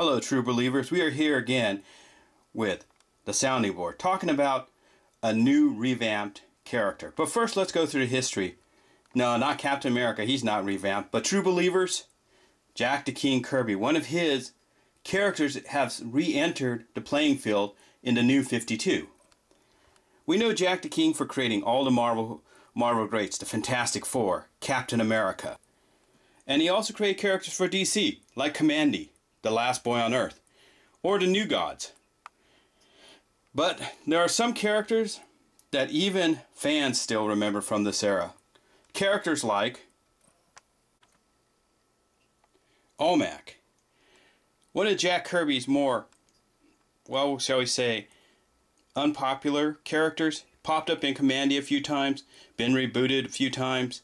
Hello, true believers. We are here again with the sounding board, talking about a new revamped character. But first, let's go through the history. No, not Captain America. He's not revamped. But true believers, Jack the King Kirby, one of his characters has re-entered the playing field in the new 52. We know Jack the King for creating all the Marvel greats, the Fantastic Four, Captain America. And he also created characters for DC, like Commandy, the last boy on Earth, or the New Gods. But there are some characters that even fans still remember from this era. Characters like Omac, one of Jack Kirby's more, well, shall we say, unpopular characters. Popped up in Commandy a few times, been rebooted a few times.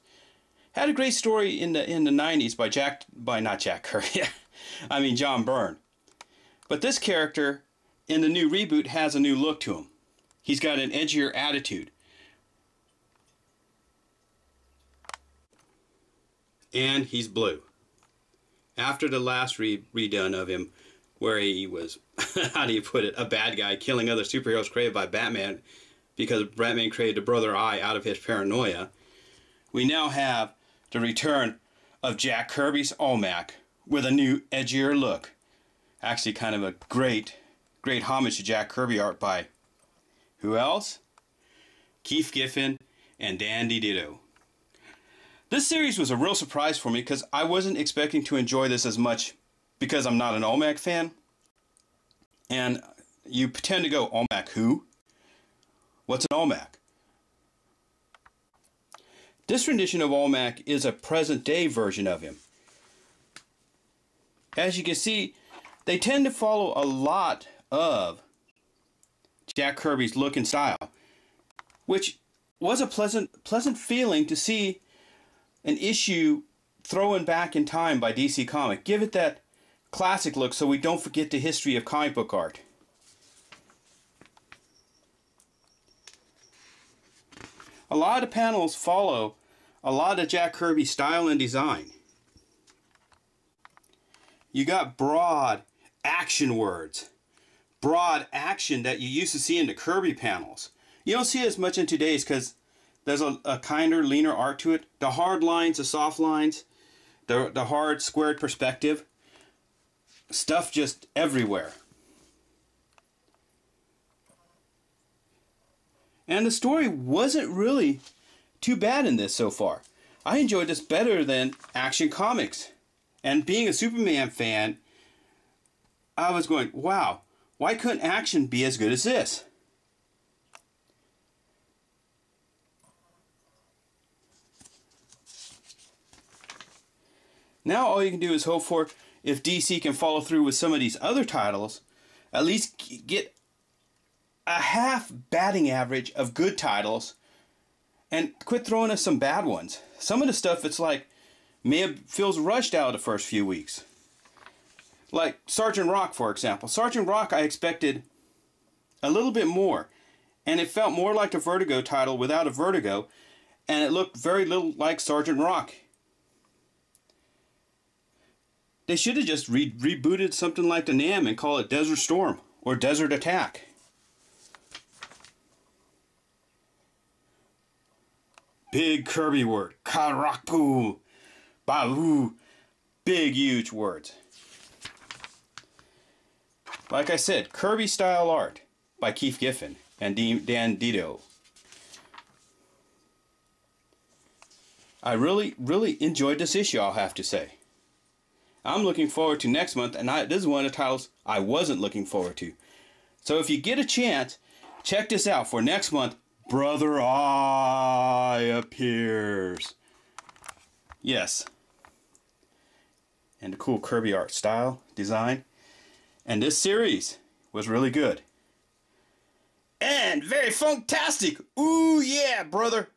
Had a great story in the 90s by not Jack Kirby. I mean John Byrne. But this character in the new reboot has a new look to him. He's got an edgier attitude. And he's blue. After the last redone of him, where he was, how do you put it, a bad guy killing other superheroes created by Batman because Batman created the Brother Eye out of his paranoia, we now have the return of Jack Kirby's Omac with a new edgier look. Actually kind of a great homage to Jack Kirby art by who else? Keith Giffen and Dan DiDio. This series was a real surprise for me because I wasn't expecting to enjoy this as much because I'm not an Omac fan. And you tend to go, Omac who? What's an Omac? This rendition of Omac is a present day version of him. As you can see, they tend to follow a lot of Jack Kirby's look and style, which was a pleasant feeling to see an issue thrown back in time by DC Comics. Give it that classic look so we don't forget the history of comic book art. A lot of panels follow a lot of Jack Kirby's style and design. You got broad action words. Broad action that you used to see in the Kirby panels. You don't see it as much in today's because there's a kinder, leaner art to it. The hard lines, the soft lines, the hard squared perspective. Stuff just everywhere. And the story wasn't really too bad in this so far. I enjoyed this better than Action Comics. And being a Superman fan, I was going, wow, why couldn't Action be as good as this? Now all you can do is hope for, if DC can follow through with some of these other titles, at least get a half batting average of good titles and quit throwing us some bad ones. Some of the stuff, it's like, feels rushed out the first few weeks. Like Sergeant Rock, for example. Sergeant Rock, I expected a little bit more. And it felt more like a Vertigo title without a Vertigo. And it looked very little like Sergeant Rock. They should have just rebooted something like the NAM and call it Desert Storm or Desert Attack. Big Kirby word. Karaku. Bahu. Big, huge words. Like I said, Kirby style art by Keith Giffen and Dan DiDio. I really enjoyed this issue, I'll have to say. I'm looking forward to next month, and this is one of the titles I wasn't looking forward to. So if you get a chance, check this out for next month. Brother Eye appears. Yes. And the cool Kirby art style, design. And this series was really good. And very funktastic. Ooh yeah, brother.